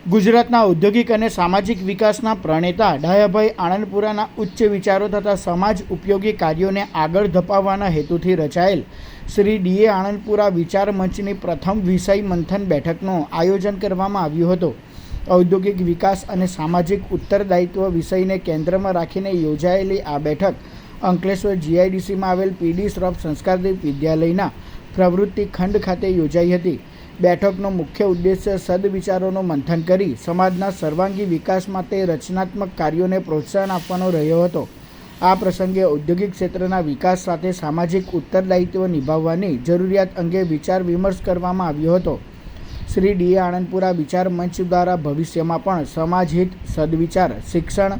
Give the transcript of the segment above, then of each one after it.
ગુજરાતના ઔદ્યોગિક અને સામાજિક વિકાસના પ્રણેતા ડાયાભાઈ આણંદપુરાના ઉચ્ચ વિચારો તથા સમાજ ઉપયોગી કાર્યોને આગળ ધપાવવાના હેતુથી રચાયેલ શ્રી ડીએ આણંદપુરા વિચાર મંચની પ્રથમ વિષય મંથન બેઠકનું આયોજન કરવામાં આવ્યું હતું. ઔદ્યોગિક વિકાસ અને સામાજિક ઉત્તરદાયિત્વ વિષયને કેન્દ્રમાં રાખીને યોજાયેલી આ બેઠક અંકલેશ્વર જીઆઈડીસીમાં આવેલ પીડી શ્રોફ સંસ્કારદીપ વિદ્યાલયના પ્રવૃત્તિ ખંડ ખાતે યોજાઈ હતી. બેઠકનો મુખ્ય ઉદ્દેશ્ય સદવિચારોનું મંથન કરી સમાજના સર્વાંગી વિકાસ માટે રચનાત્મક કાર્યોને પ્રોત્સાહન આપવાનો રહ્યો હતો. આ પ્રસંગે ઔદ્યોગિક ક્ષેત્રના વિકાસ સાથે સામાજિક ઉત્તરદાયિત્વ નિભાવવાની જરૂરિયાત અંગે વિચાર વિમર્શ કરવામાં આવ્યો હતો. શ્રી ડીએ આણંદપુરા વિચાર મંચ દ્વારા ભવિષ્યમાં પણ સમાજહિત, સદવિચાર, શિક્ષણ,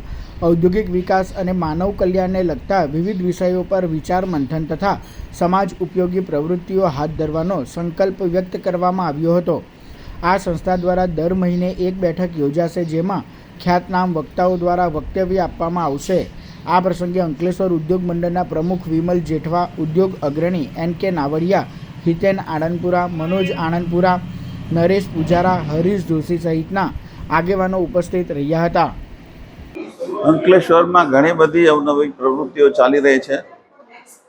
ઔદ્યોગિક વિકાસ અને માનવ કલ્યાણને લગતા વિવિધ વિષયો પર વિચાર મંથન તથા સમાજ ઉપયોગી પ્રવૃત્તિઓ હાથ ધરવાનો સંકલ્પ વ્યક્ત કરવામાં આવ્યો હતો. આ સંસ્થા દ્વારા દર મહિને એક બેઠક યોજાશે, જેમાં ખ્યાતનામ વક્તાઓ દ્વારા વક્તવ્ય આપવામાં આવશે. આ પ્રસંગે અંકલેશ્વર ઉદ્યોગ મંડળના પ્રમુખ વિમલ જેઠવા, ઉદ્યોગ અગ્રણી એન.કે. નાવડિયા, હિતેન આણંદપુરા, મનોજ આણંદપુરા, નરેશ પૂજારા, હરીશ જોશી સહિતના આગેવાનો ઉપસ્થિત રહ્યા હતા. અંકલેશ્વરમાં ઘણી બધી અવનવી પ્રવૃત્તિઓ ચાલી રહી છે.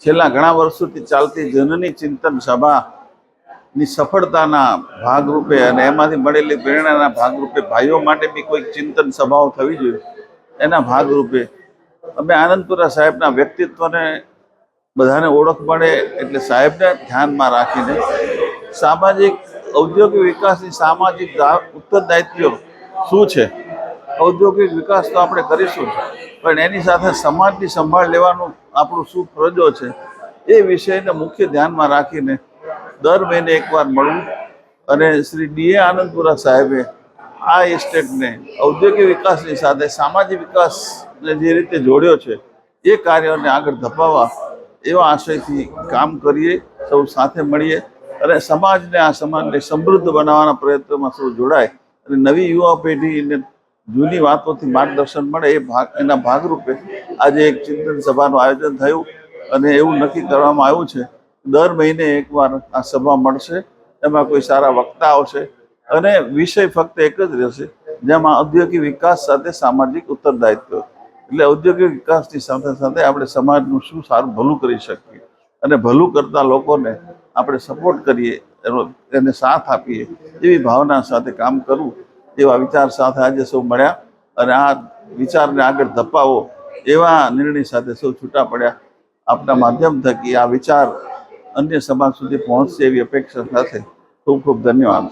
છેલ્લા ઘણા વર્ષોથી ચાલતી જનની ચિંતન સભાની સફળતાના ભાગરૂપે અને એમાંથી મળેલી પ્રેરણાના ભાગરૂપે ભાઈઓ માટે બી કોઈક ચિંતન સભાઓ થવી જોઈએ. એના ભાગરૂપે અમે આનંદપુરા સાહેબના વ્યક્તિત્વને બધાને ઓળખ મળે એટલે સાહેબને ધ્યાનમાં રાખીને સામાજિક ઔદ્યોગિક વિકાસની સામાજિક ઉત્તરદાયિત્વ શું છે, ઔદ્યોગિક વિકાસ તો આપણે કરીશું, પણ એની સાથે સમાજની સંભાળ લેવાનું આપણું શું ફરજો છે, એ વિષયને મુખ્ય ધ્યાનમાં રાખીને દર મહિને એકવાર મળવું અને શ્રી ડીએ આનંદપુરા સાહેબે આ એસ્ટેટને ઔદ્યોગિક વિકાસની સાથે સામાજિક વિકાસને જે રીતે જોડ્યો છે એ કાર્યોને આગળ ધપાવવા એવા આશયથી કામ કરીએ, સૌ સાથે મળીએ અને સમાજને સમૃદ્ધ બનાવવાના પ્રયત્નમાં સૌ જોડાય અને નવી યુવા પેઢીને જૂની વાતોથી માર્ગદર્શન મળે એના ભાગરૂપે આજે એક ચિંતન સભાનું આયોજન થયું અને એવું નક્કી કરવામાં આવ્યું છે દર મહિને એકવાર આ સભા મળશે. એમાં કોઈ સારા વક્તા આવશે અને વિષય ફક્ત એક જ રહેશે, જેમાં ઔદ્યોગિક વિકાસ સાથે સામાજિક ઉત્તરદાયિત્વ, એટલે ઔદ્યોગિક વિકાસની સાથે સાથે આપણે સમાજનું શું સારું ભલું કરી શકીએ અને ભલું કરતા લોકોને આપણે સપોર્ટ કરીએ, એને સાથ આપીએ, એવી ભાવના સાથે કામ કરવું, એવા વિચાર સાથે આજે સૌ મળ્યા અને આ વિચારને આગળ ધપાવો એવા નિર્ણય સાથે સૌ છૂટા પડ્યા. આપના માધ્યમ થકી આ વિચાર અન્ય સમાજ સુધી પહોંચશે એવી અપેક્ષા સાથે ખૂબ ખૂબ ધન્યવાદ.